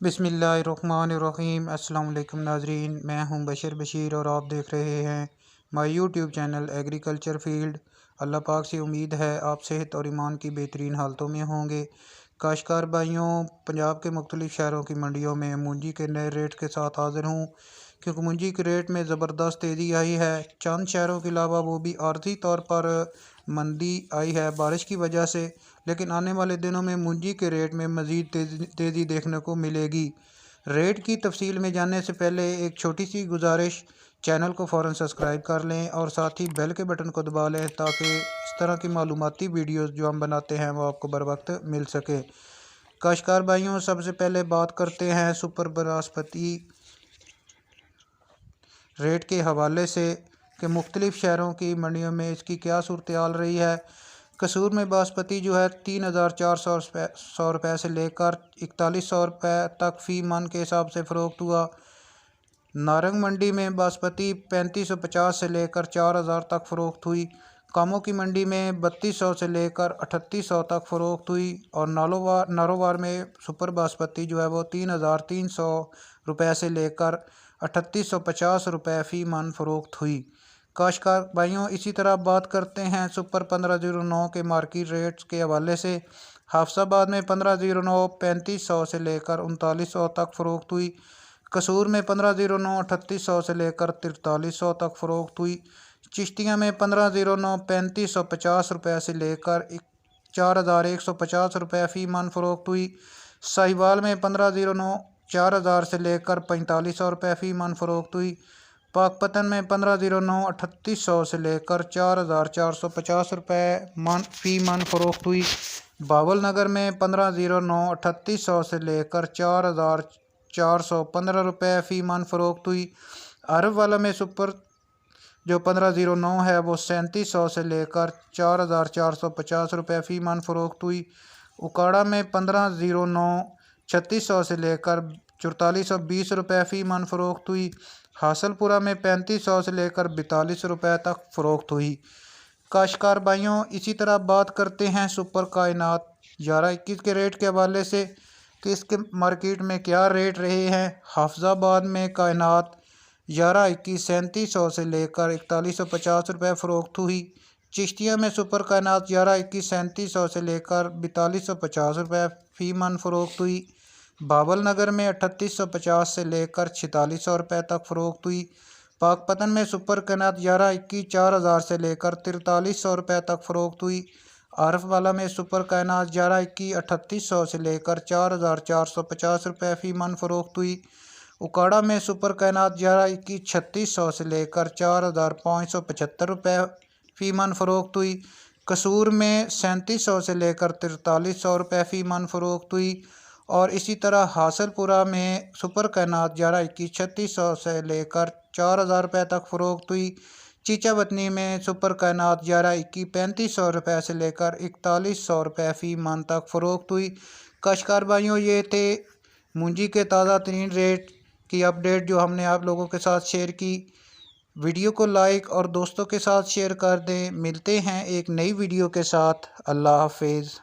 बिस्मिल्लाहिर्रहमानिर्रहीम। अस्सलाम वालेकुम नाजरीन, मैं हूं बशर बशीर और आप देख रहे हैं my YouTube channel agriculture field. Allah पाक से उम्मीद है आप सेहत और ईमान की बेहतरीन हालतों में होंगे। काश्तकार भाइयों, पंजाब के मुख्तलिफ शहरों की मंडियों में मुंजी के नए रेट के साथ हाज़िर हूँ, क्योंकि मुंजी के रेट में ज़बरदस्त तेज़ी आई है। चंद शहरों के अलावा वो भी आर्जी तौर पर मंदी आई है बारिश की वजह से, लेकिन आने वाले दिनों में मुंजी के रेट में मज़ीद तेज़ी देखने को मिलेगी। रेट की तफसील में जानने से पहले एक छोटी सी गुजारिश, चैनल को फ़ौरन सब्सक्राइब कर लें और साथ ही बेल के बटन को दबा लें ताकि इस तरह की मालूमाती वीडियोस जो हम बनाते हैं वो आपको बर वक्त मिल सके। काश्तकार भाइयों, सबसे पहले बात करते हैं सुपर बासमती रेट के हवाले से कि मुख्तलिफ शहरों की मंडियों में इसकी क्या सूरत हाल रही है। कसूर में बासमती जो है 3,400 रुपये से लेकर 4100 रुपये तक फ़ी मन के हिसाब से फ़रोख्त हुआ। नारंग मंडी में बासमती 3550 से लेकर 4000 तक फ़रोख्त हुई। कामों की मंडी में 3200 से लेकर 3800 तक फ़रोख्त हुई और नारोवार में सुपर बासमती जो है वो 3300 रुपये से लेकर 3850 रुपये फ़ी मन फ़रोख्त हुई। काश्तकार भाइयों, इसी तरह बात करते हैं सुपर 1509 के मार्केट रेट्स के हवाले से। हाफसाबाद में 1509 3500 से लेकर 3900 तक फ़रोख्त हुई। कसूर में 1509 3800 से लेकर 4300 तक फ़रोख्त हुई। चिश्तिया में 1509 3550 रुपये से लेकर 4150 रुपये फ़ी मन फ़रोख्त हुई। साहिवाल में 1509 4000 से लेकर 4500 रुपये फ़ी मन फ़रोख्त हुई। पाकपतन में 1509 3800 से लेकर 4450 रुपये फ़ी मन फ़रोख्त हुई। बावल नगर में 1509 3800 से लेकर 4415 रुपये फ़ी मन फ़रोख्त हुई। अरब वाला में सुपर जो 1509 है वो 3700 से लेकर 4450 रुपये फ़ी मन फ़रोख्त हुई। उकाड़ा में 1509 3600 से लेकर 4420 रुपये फ़ी मन फ़रोख्त हुई। हासलपुरा में 3500 से लेकर 42 रुपये तक फ़रोख्त हुई। काश्तकार भाइयों, इसी तरह बात करते हैं सुपर कायनात 1121 के रेट के हवाले से कि इसके मार्केट में क्या रेट रहे हैं। हाफजाबाद में कायनात 1121 3700 से लेकर 4150 रुपये फ़रोख्त हुई। चिश्तिया में सुपर कायनात 1121 3700 से लेकर 4250 रुपये फ़ी मन फ़रोख्त हुई। बावल नगर में 3850 से लेकर 4600 रुपये तक फ़रोख्त हुई। पाकपतन में सुपर कायनात 1121 4000 से लेकर 4300 रुपये तक फ़रोख्त हुई। आरफ वाला में सुपर कायनात 1121 3800 से लेकर 4450 रुपये फ़ी मन फ़रोख्त हुई। उकाड़ा में सुपर कायनात 1121 3600 से लेकर 4575 रुपये फ़ी मन फ़रोख्त हुई। कसूर में 3700 से लेकर 4300 रुपये फ़ी मन फ़रोख्त हुई। और इसी तरह हासलपुरा में सुपर कायनात 1121 3600 से लेकर 4000 रुपये तक फ़रोख्त हुई। चीचा वतनी में सुपर कायनात 1121 3500 रुपये से लेकर 4100 रुपये फ़ी मन तक फ़रोख्त हुई। काश्तकार भाइयों, ये थे मुंजी के ताज़ा तरीन रेट की अपडेट जो हमने आप लोगों के साथ शेयर की। वीडियो को लाइक और दोस्तों के साथ शेयर कर दें। मिलते हैं एक नई वीडियो के साथ। अल्लाह हाफिज़।